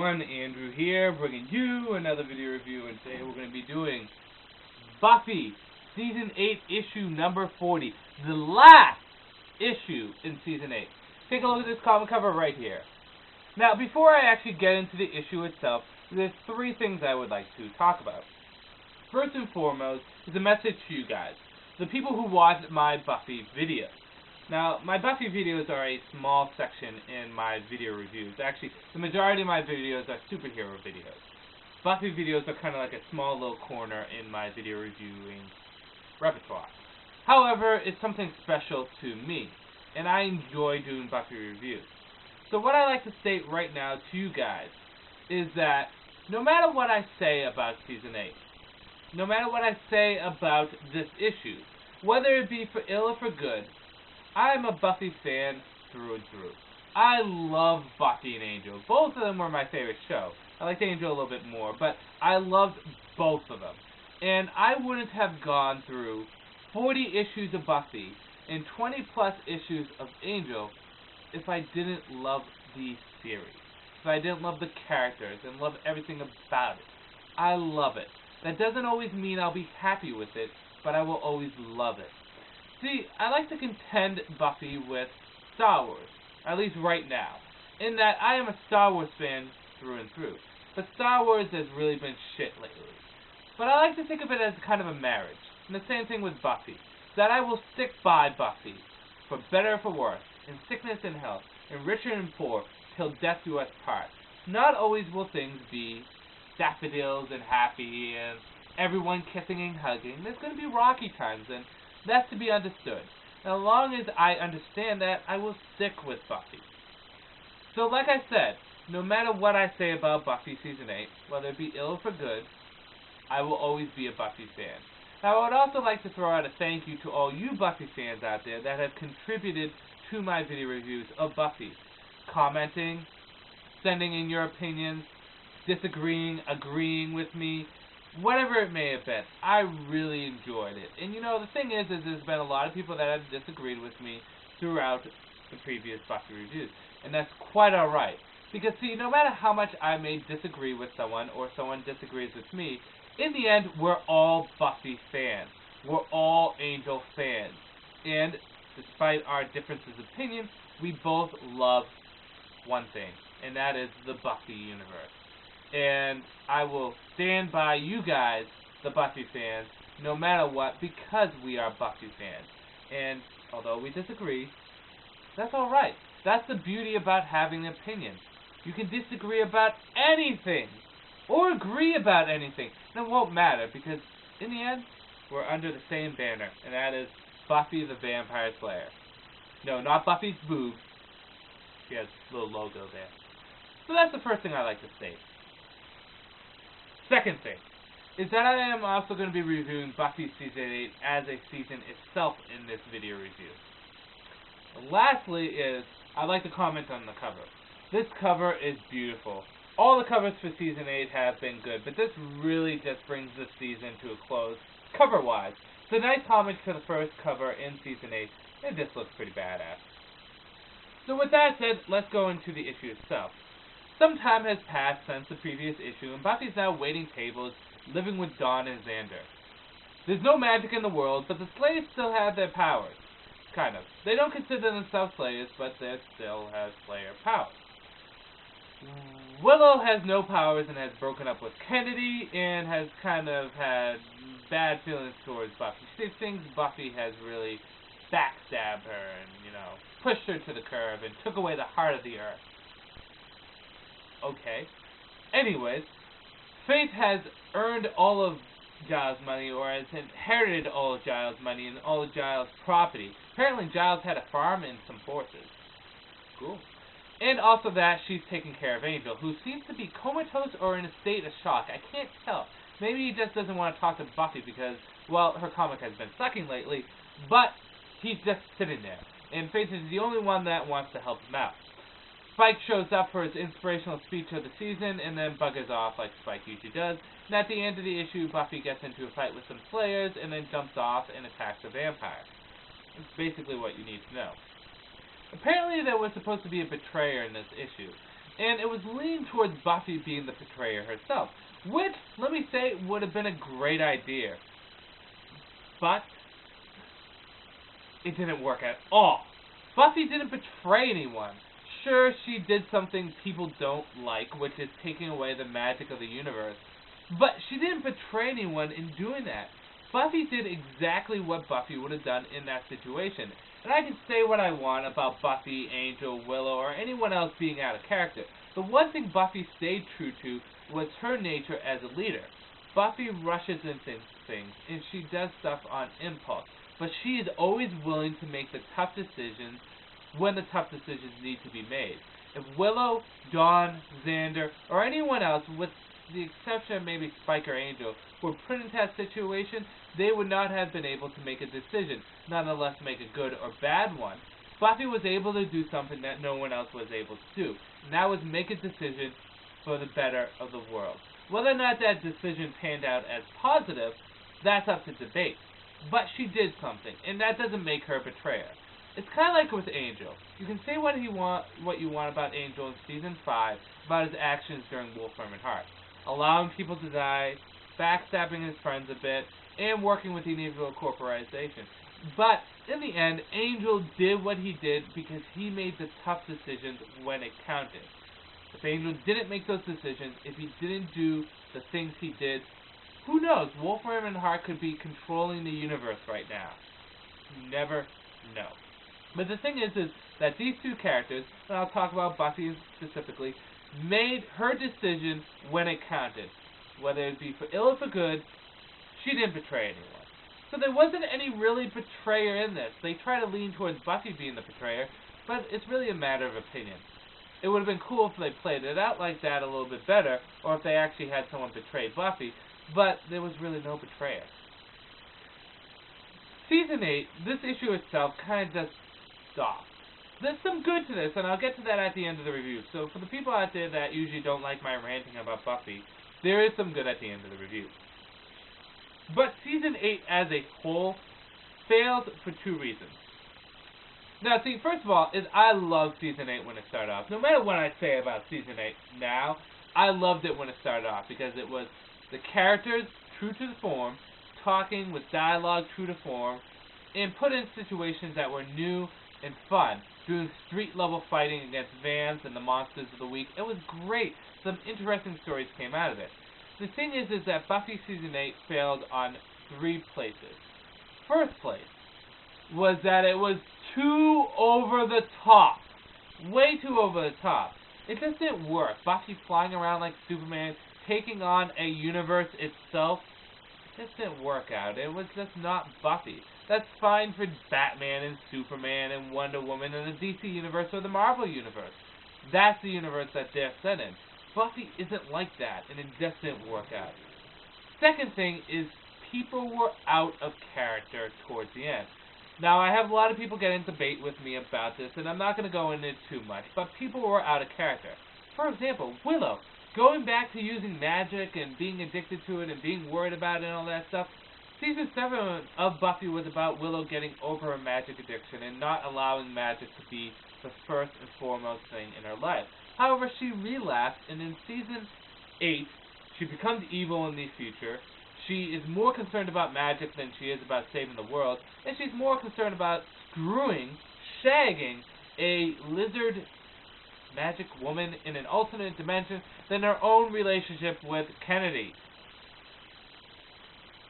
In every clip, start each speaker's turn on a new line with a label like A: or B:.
A: everyone, Andrew here, bringing you another video review, and today we're going to be doing Buffy, Season 8, Issue number 40, the last issue in Season 8. Take a look at this comic cover right here. Now, before I actually get into the issue itself, there's three things I would like to talk about. First and foremost is a message to you guys, the people who watch my Buffy videos. Now, my Buffy videos are a small section in my video reviews. Actually, the majority of my videos are superhero videos. Buffy videos are kind of like a small little corner in my video reviewing repertoire. However, it's something special to me, and I enjoy doing Buffy reviews. So what I like to state right now to you guys is that no matter what I say about Season 8, no matter what I say about this issue, whether it be for ill or for good, I'm a Buffy fan through and through. I love Buffy and Angel. Both of them were my favorite show. I liked Angel a little bit more, but I loved both of them. And I wouldn't have gone through 40 issues of Buffy and 20 plus issues of Angel if I didn't love the series. If I didn't love the characters and love everything about it. I love it. That doesn't always mean I'll be happy with it, but I will always love it. See, I like to contend Buffy with Star Wars, at least right now, in that I am a Star Wars fan through and through, but Star Wars has really been shit lately. But I like to think of it as kind of a marriage, and the same thing with Buffy, that I will stick by Buffy, for better or for worse, in sickness and health, in richer and poor, till death do us part. Not always will things be daffodils and happy and everyone kissing and hugging. There's going to be rocky times, and that's to be understood. And as long as I understand that, I will stick with Buffy. So like I said, no matter what I say about Buffy Season 8, whether it be ill or for good, I will always be a Buffy fan. Now, I would also like to throw out a thank you to all you Buffy fans out there that have contributed to my video reviews of Buffy. Commenting, sending in your opinions, disagreeing, agreeing with me, whatever it may have been. I really enjoyed it. And you know, the thing is there's been a lot of people that have disagreed with me throughout the previous Buffy reviews. And that's quite alright. Because see, no matter how much I may disagree with someone, or someone disagrees with me, in the end, we're all Buffy fans. We're all Angel fans. And despite our differences of opinion, we both love one thing, and that is the Buffy universe. And I will stand by you guys, the Buffy fans, no matter what, because we are Buffy fans. And although we disagree, that's alright. That's the beauty about having an opinion. You can disagree about anything, or agree about anything, and it won't matter, because in the end, we're under the same banner, and that is Buffy the Vampire Slayer. No, not Buffy's boob. She has a little logo there. So that's the first thing I like to state. Second thing is that I am also going to be reviewing Buffy Season 8 as a season itself in this video review. Lastly is, I'd like to comment on the cover. This cover is beautiful. All the covers for Season 8 have been good, but this really just brings this season to a close, cover-wise. It's a nice homage to the first cover in Season 8, and this looks pretty badass. So with that said, let's go into the issue itself. Some time has passed since the previous issue, and Buffy's now waiting tables, living with Dawn and Xander. There's no magic in the world, but the Slayers still have their powers. Kind of. They don't consider themselves Slayers, but they still have Slayer powers. Willow has no powers and has broken up with Kennedy, and has kind of had bad feelings towards Buffy. She thinks Buffy has really backstabbed her and, you know, pushed her to the curb and took away the heart of the earth. Okay. Anyways, Faith has earned all of Giles' money, or has inherited all of Giles' money and all of Giles' property. Apparently Giles had a farm and some horses. Cool. And also that she's taking care of Angel, who seems to be comatose or in a state of shock. I can't tell. Maybe he just doesn't want to talk to Buffy because, well, her comic has been sucking lately, but he's just sitting there. And Faith is the only one that wants to help him out. Spike shows up for his inspirational speech of the season, and then buggers off like Spike usually does. And at the end of the issue, Buffy gets into a fight with some Slayers, and then jumps off and attacks a vampire. That's basically what you need to know. Apparently there was supposed to be a betrayer in this issue. and it was leaning towards Buffy being the betrayer herself, which, let me say, would have been a great idea. But it didn't work at all. Buffy didn't betray anyone. Sure, she did something people don't like, which is taking away the magic of the universe, but she didn't betray anyone in doing that. Buffy did exactly what Buffy would have done in that situation. And I can say what I want about Buffy, Angel, Willow, or anyone else being out of character. The one thing Buffy stayed true to was her nature as a leader. Buffy rushes into things, and she does stuff on impulse, but she is always willing to make the tough decisions when the tough decisions need to be made. If Willow, Dawn, Xander, or anyone else, with the exception of maybe Spike or Angel, were put into that situation, they would not have been able to make a decision, nonetheless make a good or bad one. Buffy was able to do something that no one else was able to do, and that was make a decision for the better of the world. Whether or not that decision panned out as positive, that's up to debate. But she did something, and that doesn't make her a betrayer. It's kind of like with Angel. You can say what you want about Angel in Season 5, about his actions during Wolfram and Hart. Allowing people to die, backstabbing his friends a bit, and working with the Evil Corporation. But, in the end, Angel did what he did because he made the tough decisions when it counted. If Angel didn't make those decisions, if he didn't do the things he did, who knows? Wolfram and Hart could be controlling the universe right now. You never know. But the thing is that these two characters, and I'll talk about Buffy specifically, made her decision when it counted. Whether it be for ill or for good, she didn't betray anyone. So there wasn't any really betrayer in this. They try to lean towards Buffy being the betrayer, but it's really a matter of opinion. It would have been cool if they played it out like that a little bit better, or if they actually had someone betray Buffy, but there was really no betrayer. Season 8, this issue itself kind of just stopped. There's some good to this, and I'll get to that at the end of the review. So for the people out there that usually don't like my ranting about Buffy, there is some good at the end of the review. But Season 8 as a whole failed for two reasons. Now, see, first of all, is I love Season 8 when it started off. No matter what I say about Season 8 now, I loved it when it started off because it was the characters true to the form, talking with dialogue true to form, and put in situations that were new and fun. Doing street-level fighting against Vans and the Monsters of the Week. It was great. Some interesting stories came out of it. The thing is that Buffy Season 8 failed on three places. First place was that it was too over the top. Way too over the top. It just didn't work. Buffy flying around like Superman, taking on a universe itself, it just didn't work out. It was just not Buffy. That's fine for Batman and Superman and Wonder Woman in the DC universe or the Marvel universe. That's the universe that they're set in. Buffy isn't like that, and it just didn't work out. Second thing is people were out of character towards the end. Now, I have a lot of people get in debate with me about this, and I'm not going to go into it too much, but people were out of character. For example, Willow, going back to using magic and being addicted to it and being worried about it and all that stuff. Season 7 of Buffy was about Willow getting over her magic addiction and not allowing magic to be the first and foremost thing in her life. However, she relapsed, and in Season 8, she becomes evil in the future. She is more concerned about magic than she is about saving the world, and she's more concerned about shagging a lizard magic woman in an alternate dimension than her own relationship with Kennedy.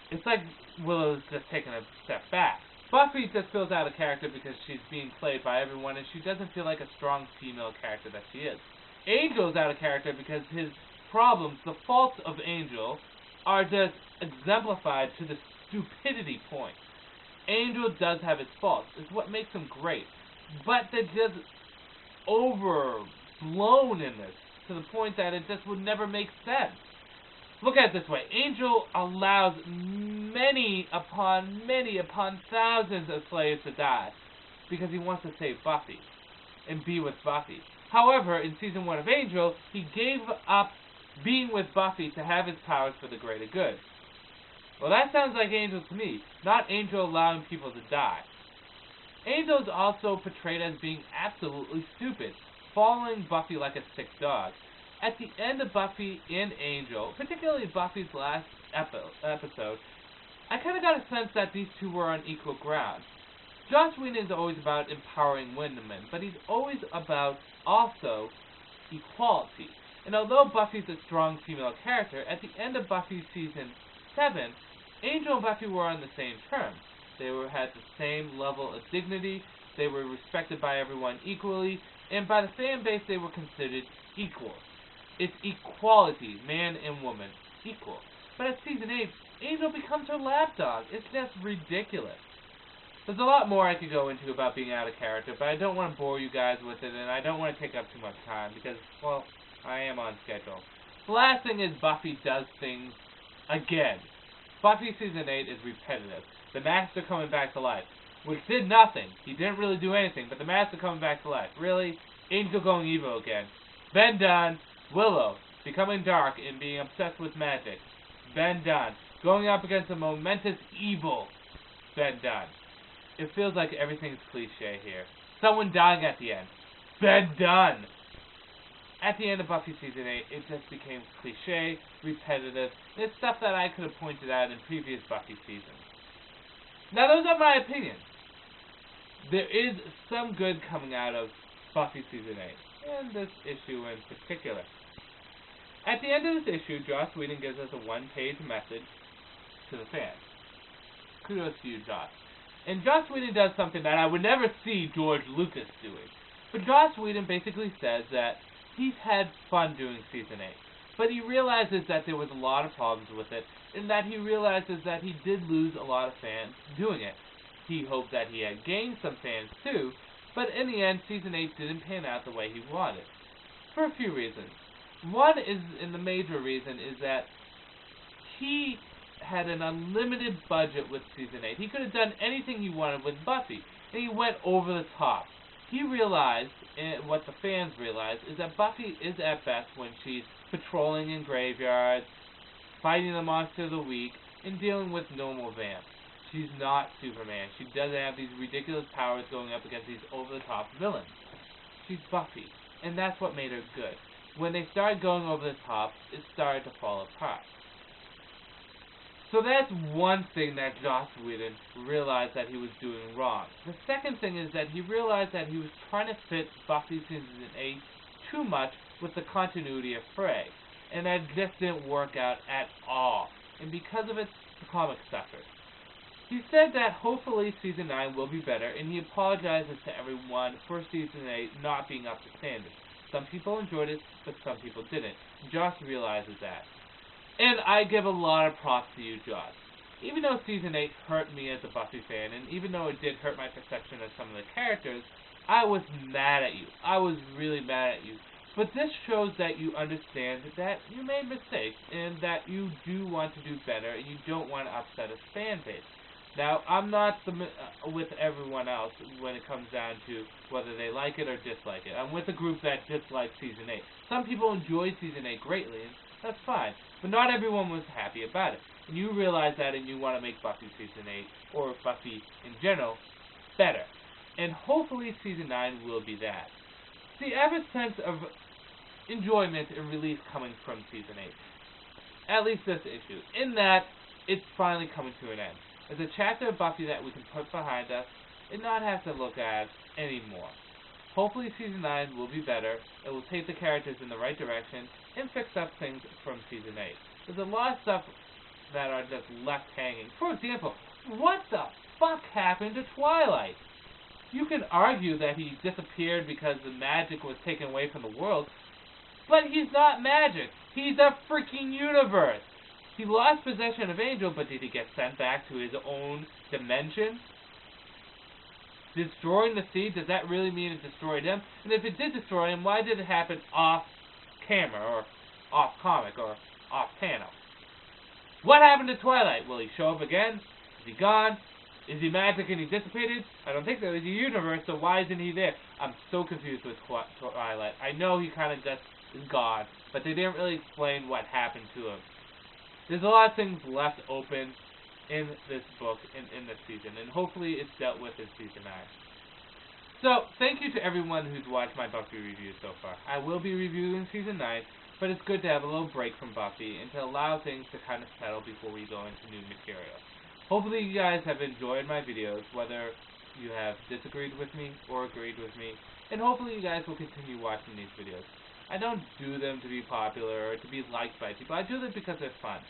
A: It's like Willow's just taking a step back. Buffy just feels out of character because she's being played by everyone, and she doesn't feel like a strong female character that she is. Angel's out of character because his problems, the faults of Angel, are just exemplified to the stupidity point. Angel does have his faults. It's what makes him great. But they're just overblown in this, to the point that it just would never make sense. Look at it this way. Angel allows many upon thousands of slaves to die because he wants to save Buffy and be with Buffy. However, in Season 1 of Angel, he gave up being with Buffy to have his powers for the greater good. Well, that sounds like Angel to me, not Angel allowing people to die. Angel is also portrayed as being absolutely stupid. following Buffy like a sick dog. At the end of Buffy and Angel, particularly Buffy's last episode, I kind of got a sense that these two were on equal ground. Joss Whedon is always about empowering women, but he's always about also equality. And although Buffy's a strong female character, at the end of Buffy season 7, Angel and Buffy were on the same terms. They had the same level of dignity, they were respected by everyone equally, and by the fan base they were considered equals. It's equality, man and woman, equal. But at season 8, Angel becomes her lapdog. It's just ridiculous. There's a lot more I could go into about being out of character, but I don't want to bore you guys with it, and I don't want to take up too much time, because, well, I am on schedule. The last thing is Buffy does things again. Buffy season 8 is repetitive. The Master coming back to life, which did nothing. He didn't really do anything, but the Master coming back to life. Really? Angel going evil again. Been done. Willow becoming dark and being obsessed with magic. Been done. Going up against a momentous evil. Been done. It feels like everything's cliche here. Someone dying at the end. Been done. At the end of Buffy season 8, it just became cliche, repetitive. It's stuff that I could have pointed out in previous Buffy seasons. Now, those are my opinions. There is some good coming out of Buffy season 8, and this issue in particular. At the end of this issue, Joss Whedon gives us a one-page message to the fans. Kudos to you, Joss. And Joss Whedon does something that I would never see George Lucas doing. But Joss Whedon basically says that he's had fun doing season 8. But he realizes that there was a lot of problems with it, and that he realizes that he did lose a lot of fans doing it. He hoped that he had gained some fans too, but in the end, season 8 didn't pan out the way he wanted. For a few reasons. One is, and the major reason, is that he had an unlimited budget with season 8. He could have done anything he wanted with Buffy, and he went over the top. He realized, and what the fans realized, is that Buffy is at best when she's patrolling in graveyards, fighting the monster of the week, and dealing with normal vamps. She's not Superman. She doesn't have these ridiculous powers going up against these over-the-top villains. She's Buffy, and that's what made her good. When they started going over the top, it started to fall apart. So that's one thing that Joss Whedon realized that he was doing wrong. The second thing is that he realized that he was trying to fit Buffy season 8 too much with the continuity of Frey, and that just didn't work out at all. And because of it, the comic suffered. He said that hopefully season 9 will be better, and he apologizes to everyone for season 8 not being up to standard. Some people enjoyed it, but some people didn't. Joss realizes that. And I give a lot of props to you, Joss. Even though season 8 hurt me as a Buffy fan, and even though it did hurt my perception of some of the characters, I was mad at you. I was really mad at you. But this shows that you understand that you made mistakes, and that you do want to do better, and you don't want to upset a fan base. Now, I'm not with everyone else when it comes down to whether they like it or dislike it. I'm with a group that dislikes season 8. Some people enjoyed season 8 greatly, and that's fine. But not everyone was happy about it. And you realize that, and you want to make Buffy season 8, or Buffy in general, better. And hopefully season 9 will be that. See, I have a sense of enjoyment and relief coming from season 8. At least this issue. In that, it's finally coming to an end. It's a chapter of Buffy that we can put behind us and not have to look at anymore. Hopefully season 9 will be better. It will take the characters in the right direction and fix up things from season 8. There's a lot of stuff that are just left hanging. For example, what the fuck happened to Twilight? You can argue that he disappeared because the magic was taken away from the world, but he's not magic. He's a freaking universe. He lost possession of Angel, but did he get sent back to his own dimension? Destroying the seed, does that really mean it destroyed him? And if it did destroy him, why did it happen off camera, or off comic, or off panel? What happened to Twilight? Will he show up again? Is he gone? Is he magic and he dissipated? I don't think so. He's a universe, so why isn't he there? I'm so confused with Twilight. I know he kind of just is gone, but they didn't really explain what happened to him. There's a lot of things left open in this book, in this season, and hopefully it's dealt with in season 9. So, thank you to everyone who's watched my Buffy review so far. I will be reviewing Season 9, but it's good to have a little break from Buffy and to allow things to kind of settle before we go into new material. Hopefully you guys have enjoyed my videos, whether you have disagreed with me or agreed with me, and hopefully you guys will continue watching these videos. I don't do them to be popular or to be liked by people. I do them because they're fun.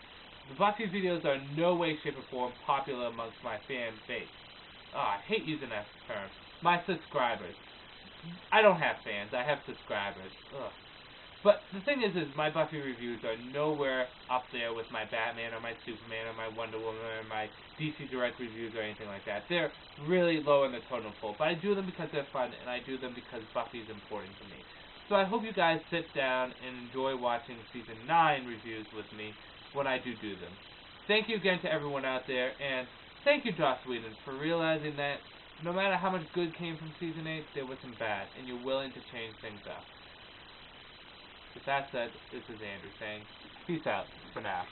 A: The Buffy videos are in no way, shape, or form popular amongst my fan base. I hate using that term. My subscribers. I don't have fans. I have subscribers. Ugh. But the thing is my Buffy reviews are nowhere up there with my Batman or my Superman or my Wonder Woman or my DC Direct reviews or anything like that. They're really low in the totem pole. But I do them because they're fun, and I do them because Buffy is important to me. So I hope you guys sit down and enjoy watching Season 9 reviews with me when I do them. Thank you again to everyone out there, and thank you, Joss Whedon, for realizing that no matter how much good came from Season 8, there was some bad, and you're willing to change things up. With that said, this is Andrew saying, peace out for now.